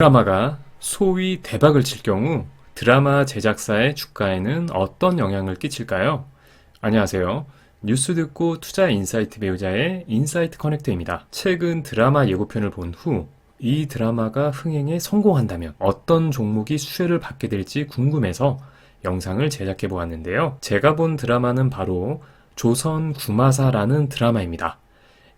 드라마가 소위 대박을 칠 경우 드라마 제작사의 주가에는 어떤 영향을 끼칠까요? 안녕하세요. 뉴스 듣고 투자 인사이트 배우자의 인사이트 커넥터입니다. 최근 드라마 예고편을 본 후 이 드라마가 흥행에 성공한다면 어떤 종목이 수혜를 받게 될지 궁금해서 영상을 제작해 보았는데요. 제가 본 드라마는 바로 조선 구마사라는 드라마입니다.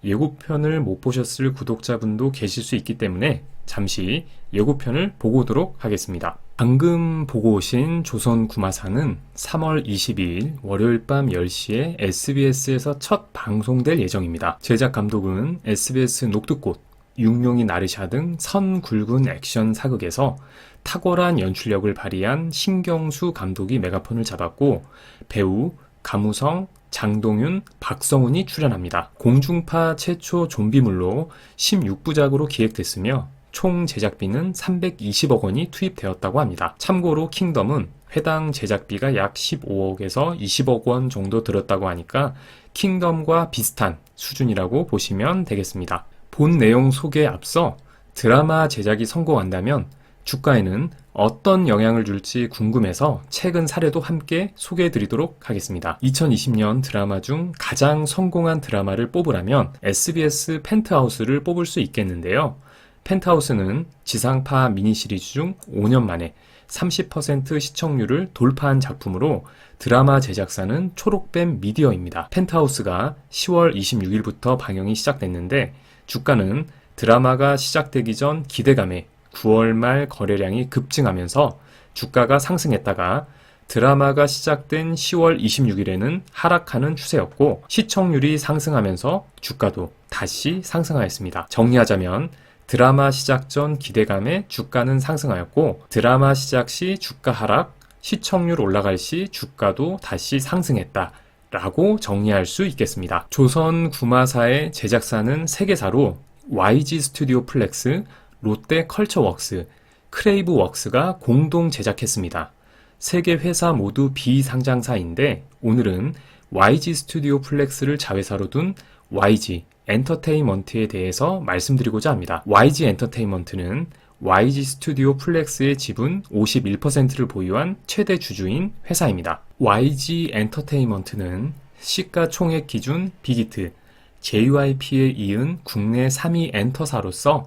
예고편을 못 보셨을 구독자분도 계실 수 있기 때문에 잠시 예고편을 보고 오도록 하겠습니다. 방금 보고 오신 조선 구마사는 3월 22일 월요일 밤 10시에 SBS에서 첫 방송될 예정입니다. 제작 감독은 SBS 녹두꽃, 육룡이 나르샤 등 선 굵은 액션 사극에서 탁월한 연출력을 발휘한 신경수 감독이 메가폰을 잡았고 배우 가무성, 장동윤, 박성훈이 출연합니다. 공중파 최초 좀비물로 16부작으로 기획됐으며 총 제작비는 320억 원이 투입되었다고 합니다. 참고로 킹덤은 회당 제작비가 약 15억에서 20억 원 정도 들었다고 하니까 킹덤과 비슷한 수준이라고 보시면 되겠습니다. 본 내용 소개에 앞서 드라마 제작이 성공한다면 주가에는 어떤 영향을 줄지 궁금해서 최근 사례도 함께 소개해 드리도록 하겠습니다. 2020년 드라마 중 가장 성공한 드라마를 뽑으라면 SBS 펜트하우스를 뽑을 수 있겠는데요. 펜트하우스는 지상파 미니 시리즈 중 5년 만에 30% 시청률을 돌파한 작품으로 드라마 제작사는 초록뱀 미디어입니다. 펜트하우스가 10월 26일부터 방영이 시작됐는데 주가는 드라마가 시작되기 전 기대감에 9월 말 거래량이 급증하면서 주가가 상승했다가 드라마가 시작된 10월 26일에는 하락하는 추세였고 시청률이 상승하면서 주가도 다시 상승하였습니다. 정리하자면 드라마 시작 전 기대감에 주가는 상승하였고 드라마 시작 시 주가 하락, 시청률 올라갈 시 주가도 다시 상승했다 라고 정리할 수 있겠습니다. 조선 구마사의 제작사는 3개사로 YG 스튜디오 플렉스, 롯데 컬처웍스, 크레이브웍스가 공동 제작했습니다. 3개 회사 모두 비상장사인데 오늘은 YG 스튜디오 플렉스를 자회사로 둔 YG 엔터테인먼트에 대해서 말씀드리고자 합니다. YG 엔터테인먼트는 YG 스튜디오 플렉스의 지분 51%를 보유한 최대 주주인 회사입니다. YG 엔터테인먼트는 시가총액 기준 빅히트, JYP에 이은 국내 3위 엔터사로서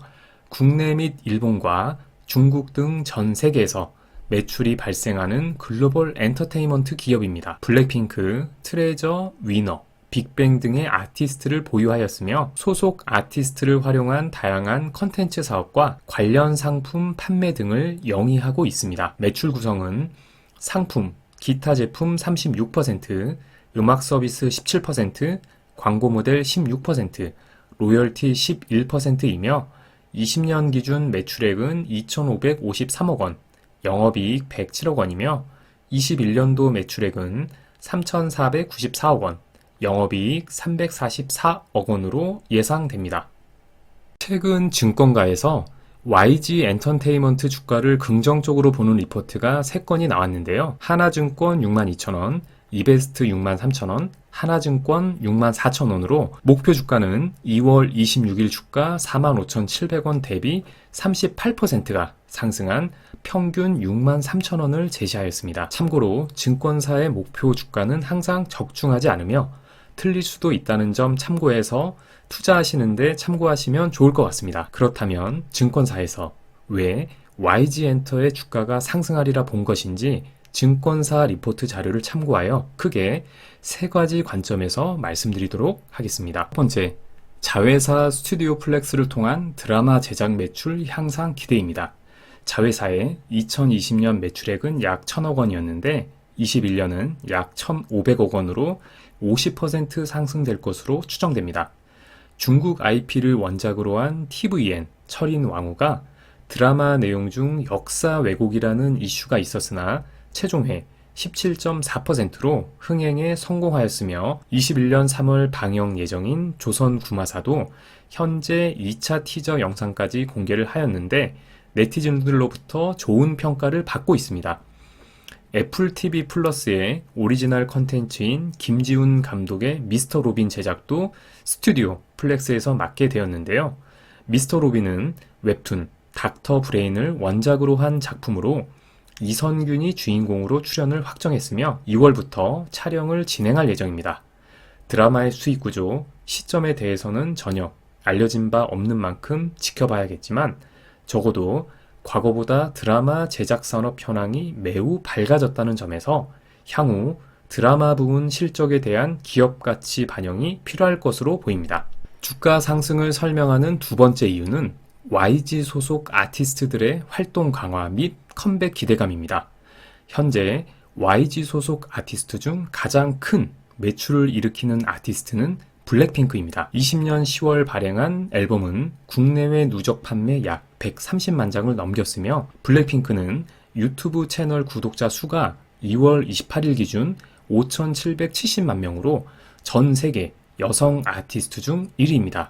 국내 및 일본과 중국 등 전 세계에서 매출이 발생하는 글로벌 엔터테인먼트 기업입니다. 블랙핑크, 트레저, 위너, 빅뱅 등의 아티스트를 보유하였으며 소속 아티스트를 활용한 다양한 컨텐츠 사업과 관련 상품 판매 등을 영위하고 있습니다. 매출 구성은 상품, 기타 제품 36%, 음악 서비스 17%, 광고 모델 16%, 로열티 11%이며 20년 기준 매출액은 2,553억 원, 영업이익 107억 원이며 21년도 매출액은 3,494억 원, 영업이익 344억 원으로 예상됩니다. 최근 증권가에서 YG 엔터테인먼트 주가를 긍정적으로 보는 리포트가 3건이 나왔는데요. 하나증권 62,000원, 이베스트 63,000원, 하나증권 64,000원으로 목표 주가는 2월 26일 주가 45,700원 대비 38%가 상승한 평균 63,000원을 제시하였습니다. 참고로 증권사의 목표 주가는 항상 적중하지 않으며 틀릴 수도 있다는 점 참고해서 투자하시는데 참고하시면 좋을 것 같습니다. 그렇다면 증권사에서 왜 YG엔터의 주가가 상승하리라 본 것인지 증권사 리포트 자료를 참고하여 크게 3가지 관점에서 말씀드리도록 하겠습니다. 첫 번째, 자회사 스튜디오 플렉스를 통한 드라마 제작 매출 향상 기대입니다. 자회사의 2020년 매출액은 약 1,000억 원이었는데 21년은 약 1,500억 원으로 50% 상승될 것으로 추정됩니다. 중국 IP를 원작으로 한 TVN, 철인 왕후가 드라마 내용 중 역사 왜곡이라는 이슈가 있었으나 최종회 17.4%로 흥행에 성공하였으며 21년 3월 방영 예정인 조선 구마사도 현재 2차 티저 영상까지 공개를 하였는데 네티즌들로부터 좋은 평가를 받고 있습니다. 애플 TV 플러스의 오리지널 컨텐츠인 김지훈 감독의 미스터 로빈 제작도 스튜디오 플렉스에서 맡게 되었는데요. 미스터 로빈은 웹툰, 닥터 브레인을 원작으로 한 작품으로 이선균이 주인공으로 출연을 확정했으며 2월부터 촬영을 진행할 예정입니다. 드라마의 수익 구조, 시점에 대해서는 전혀 알려진 바 없는 만큼 지켜봐야겠지만 적어도 과거보다 드라마 제작 산업 현황이 매우 밝아졌다는 점에서 향후 드라마 부문 실적에 대한 기업 가치 반영이 필요할 것으로 보입니다. 주가 상승을 설명하는 두 번째 이유는 YG 소속 아티스트들의 활동 강화 및 컴백 기대감입니다. 현재 YG 소속 아티스트 중 가장 큰 매출을 일으키는 아티스트는 블랙핑크입니다. 20년 10월 발행한 앨범은 국내외 누적 판매 약 130만 장을 넘겼으며 블랙핑크는 유튜브 채널 구독자 수가 2월 28일 기준 5,770만 명으로 전 세계 여성 아티스트 중 1위입니다.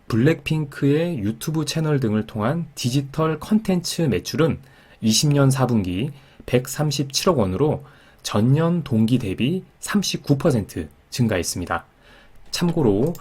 블랙핑크의 유튜브 채널 등을 통한 디지털 컨텐츠 매출은 20년 4분기 137억 원으로 전년 동기 대비 39% 증가했습니다. 참고로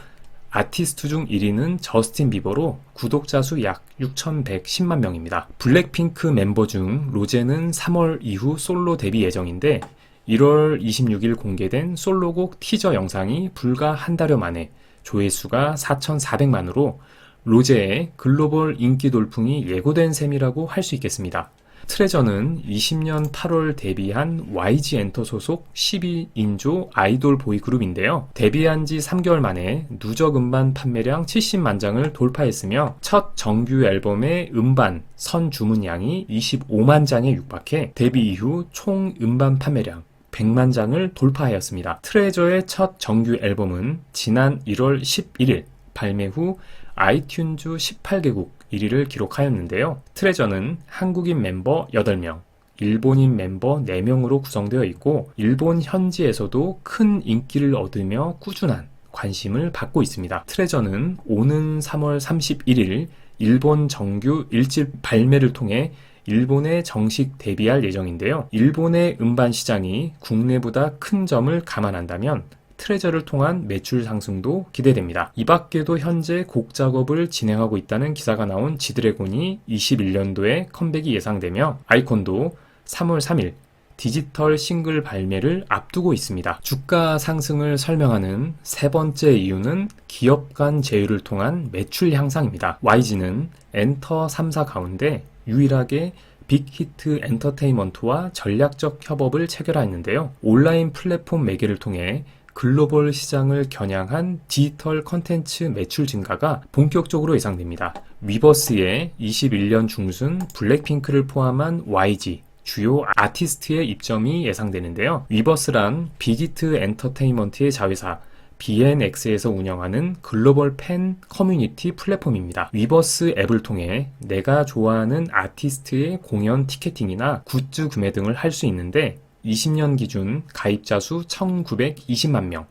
아티스트 중 1위는 저스틴 비버로 구독자 수 약 6,110만 명입니다. 블랙핑크 멤버 중 로제는 3월 이후 솔로 데뷔 예정인데 1월 26일 공개된 솔로곡 티저 영상이 불과 한 달여 만에 조회수가 4,400만으로 로제의 글로벌 인기 돌풍이 예고된 셈이라고 할 수 있겠습니다. 트레저는 20년 8월 데뷔한 YG 엔터 소속 12인조 아이돌 보이그룹인데요. 데뷔한 지 3개월 만에 누적 음반 판매량 70만 장을 돌파했으며 첫 정규 앨범의 음반 선 주문량이 25만 장에 육박해 데뷔 이후 총 음반 판매량 100만 장을 돌파하였습니다. 트레저의 첫 정규 앨범은 지난 1월 11일 발매 후 아이튠즈 18개국 1위를 기록하였는데요. 트레저는 한국인 멤버 8명, 일본인 member 4명으로 구성되어 있고 일본 현지에서도 큰 인기를 얻으며 꾸준한 관심을 받고 있습니다. 트레저는 오는 3월 31일 일본 정규 1집 발매를 통해 일본에 정식 데뷔할 예정인데요. 일본의 음반 시장이 국내보다 큰 점을 감안한다면 트레저를 통한 매출 상승도 기대됩니다. 이 밖에도 현재 곡 작업을 진행하고 있다는 기사가 나온 지드래곤이 21년도에 컴백이 예상되며 아이콘도 3월 3일 디지털 싱글 발매를 앞두고 있습니다. 주가 상승을 설명하는 세 번째 이유는 기업 간 제휴를 통한 매출 향상입니다. YG는 엔터 3사 가운데 유일하게 빅히트 엔터테인먼트와 전략적 협업을 체결하였는데요. 온라인 플랫폼 매개를 통해 글로벌 시장을 겨냥한 디지털 컨텐츠 매출 증가가 본격적으로 예상됩니다. 위버스의 21년 중순 블랙핑크를 포함한 YG 주요 아티스트의 입점이 예상되는데요. 위버스란 빅히트 엔터테인먼트의 자회사 BNX에서 운영하는 글로벌 팬 커뮤니티 플랫폼입니다. 위버스 앱을 통해 내가 좋아하는 아티스트의 공연 티켓팅이나 굿즈 구매 등을 할 수 있는데 20년 기준 가입자 수 1,920만 명,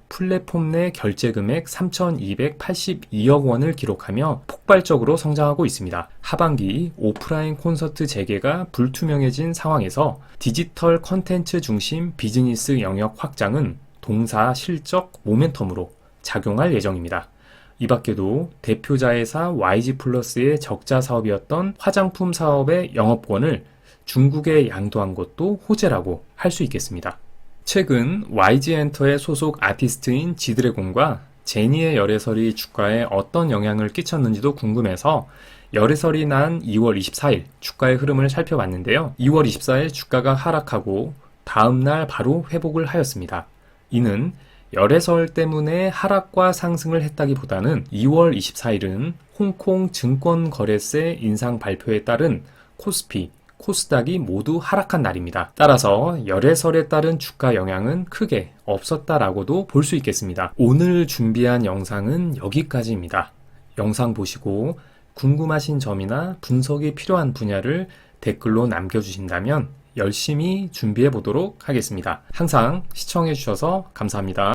플랫폼 내 결제 금액 3,282억 원을 기록하며 폭발적으로 성장하고 있습니다. 하반기 오프라인 콘서트 재개가 불투명해진 상황에서 디지털 컨텐츠 중심 비즈니스 영역 확장은 동사 실적 모멘텀으로 작용할 예정입니다. 이 밖에도 대표 자회사 YG플러스의 적자 사업이었던 화장품 사업의 영업권을 중국에 양도한 것도 호재라고 할 수 있겠습니다. 최근 YG엔터의 소속 아티스트인 지드래곤과 제니의 열애설이 주가에 어떤 영향을 끼쳤는지도 궁금해서 열애설이 난 2월 24일 주가의 흐름을 살펴봤는데요. 2월 24일 주가가 하락하고 다음날 바로 회복을 하였습니다. 이는 열애설 때문에 하락과 상승을 했다기보다는 2월 24일은 홍콩 증권거래세 인상 발표에 따른 코스피, 코스닥이 모두 하락한 날입니다. 따라서 열애설에 따른 주가 영향은 크게 없었다라고도 볼 수 있겠습니다. 오늘 준비한 영상은 여기까지입니다. 영상 보시고 궁금하신 점이나 분석이 필요한 분야를 댓글로 남겨주신다면 열심히 준비해 보도록 하겠습니다. 항상 시청해 주셔서 감사합니다.